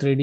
3D،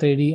3D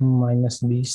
-20۔